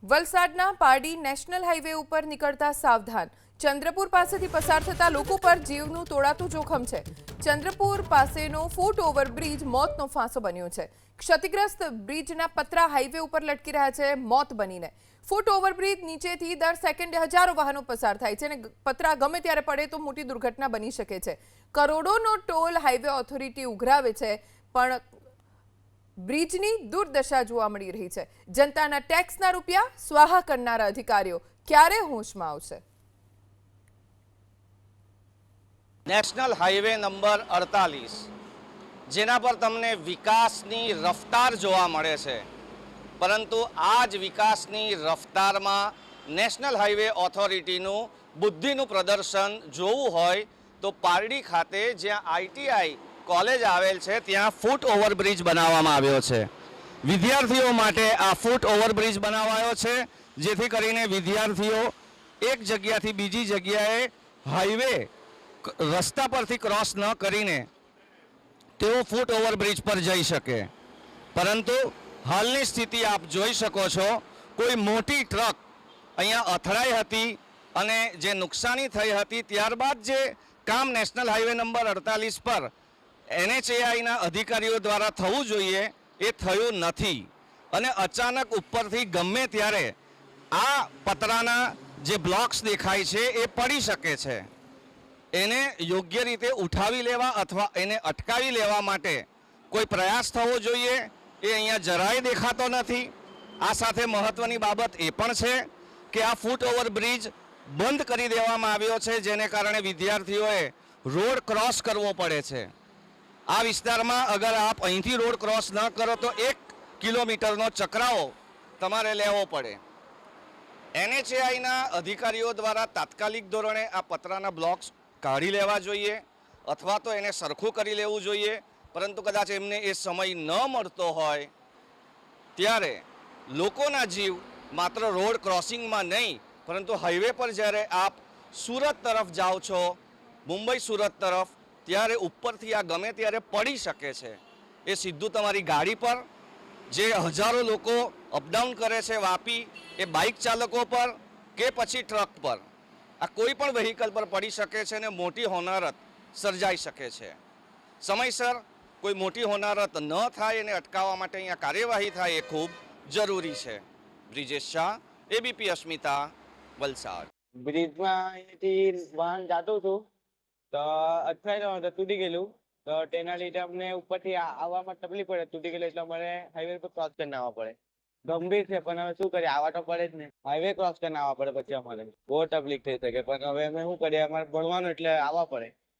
વલસાડના Pardi national highway ઉપર નીકળતા સાવધાન. ચંદ્રપુર પાસેથી પસાર થતા લોકો પર જીવનું તોળાતું જોખમ છે. ચંદ્રપુર પાસેનો ફૂટ ઓવરબ્રિજ મોતનો ફાંસો બન્યો છે. ક્ષતિગ્રસ્ત બ્રિજના પતરા હાઈવે ઉપર લટકી રહ્યા છે મોત બનીને. ફૂટ ઓવરબ્રિજ નીચેથી દર સેકન્ડે હજારો વાહનો પસાર થાય છે અને પતરા ગમે ત્યારે પડે તો મોટી દુર્ઘટના બની શકે છે. કરોડોનો ટોલ હાઈવે ઓથોરિટી ઉઘરાવે છે, પણ બ્રિજની દુર્દશા જોવા મળી રહી છે. જનતાના ટેક્સના રૂપિયા સ્વાહા કરનારા અધિકારીઓ ક્યારે હોશમાં આવશે? નેશનલ હાઈવે નંબર 48, જેના પર તમને વિકાસની રફતાર જોવા મળે છે, પરંતુ આ જ વિકાસની રફતારમાં નેશનલ હાઈવે ઓથોરિટીનું બુદ્ધિનું પ્રદર્શન જોવું હોય તો પારડી ખાતે જ્યાં ITI કોલેજ આવેલ છે ત્યાં ફૂટ ઓવરબ્રિજ બનાવવામાં આવ્યો છે. વિદ્યાર્થીઓ માટે આ ફૂટ ઓવરબ્રિજ બનાવાયો છે, જેથી કરીને વિદ્યાર્થીઓ એક જગ્યાથી બીજી જગ્યાએ હાઈવે રસ્તા પરથી ક્રોસ ન કરીને તેઓ ફૂટ ઓવરબ્રિજ પર જઈ શકે. પરંતુ હાલની સ્થિતિ આપ જોઈ શકો છો, કોઈ મોટી ટ્રક અહીંયા અથડાઈ હતી અને જે નુકસાની થઈ હતી, ત્યારબાદ જે કામ નેશનલ હાઈવે નંબર 48 પર NHAIના અધિકારીઓ દ્વારા થવું જોઈએ એ થયું નથી અને અચાનક ઉપરથી ગમે ત્યારે આ પતરાના જે બ્લોક્સ દેખાય છે એ પડી શકે છે. એને યોગ્ય રીતે ઉઠાવી લેવા અથવા એને અટકાવી લેવા માટે કોઈ પ્રયાસ થવો જોઈએ, એ અહીંયા જરાય દેખાતો નથી. આ સાથે મહત્વની બાબત એ પણ છે કે આ ફૂટ ઓવરબ્રિજ બંધ કરી દેવામાં આવ્યો છે, જેને કારણે વિદ્યાર્થીઓએ રોડ ક્રોસ કરવો પડે છે. આ વિસ્તારમાં અગર આપ અહીંથી રોડ ક્રોસ ન કરો તો 1 કિલોમીટરનો ચકરાવો તમારે લેવો પડે. NHAIના અધિકારીઓ દ્વારા તાત્કાલિક ધોરણે આ પતરાના બ્લોક્સ કાઢી લેવા જોઈએ અથવા તો એને સરખું કરી લેવું જોઈએ. પરંતુ કદાચ એમને એ સમય ન મળતો હોય ત્યારે લોકોના જીવ માત્ર રોડ ક્રોસિંગમાં નહીં, પરંતુ હાઈવે પર જ્યારે આપ સુરત તરફ જાઓ છો, મુંબઈ સુરત તરફ, ત્યારે ઉપરથી આ ગમે ત્યારે પડી શકે છે. એ સીધું તમારી ગાડી પર, જે હજારો લોકો અપડાઉન કરે છે વાપી, એ બાઇક ચાલકો પર કે પછી ટ્રક પર, આ કોઈ પણ વ્હીકલ પર પડી શકે છે અને મોટી હોનારત સર્જાઈ શકે છે. સમયસર કોઈ મોટી હોનારત ન થાય એને અટકાવવા માટે અહીંયા કાર્યવાહી થાય એ ખૂબ જરૂરી છે. બ્રિજેશ શાહ, ABP અસ્મિતા, વલસાડ. બ્રિજમાં અહીંથી વાહન જતું હતું તો અથડાયું તો તૂટી ગયેલું, તો તેના લીધે અમને ઉપરથી આવવામાં તકલીફ પડે. તૂટી ગયેલું એટલે અમારે હાઈવે પર ક્રોસ કરીને આવવા પડે. ગંભીર છે, પણ હવે શું કરીએ, આવવા તો પડે જ ને. હાઈવે ક્રોસ કરીને આવવા પડે, પછી અમારે બહુ તકલીફ થઈ શકે. પણ હવે અમે શું કરીએ, અમારે ભણવાનું એટલે આવવા પડે.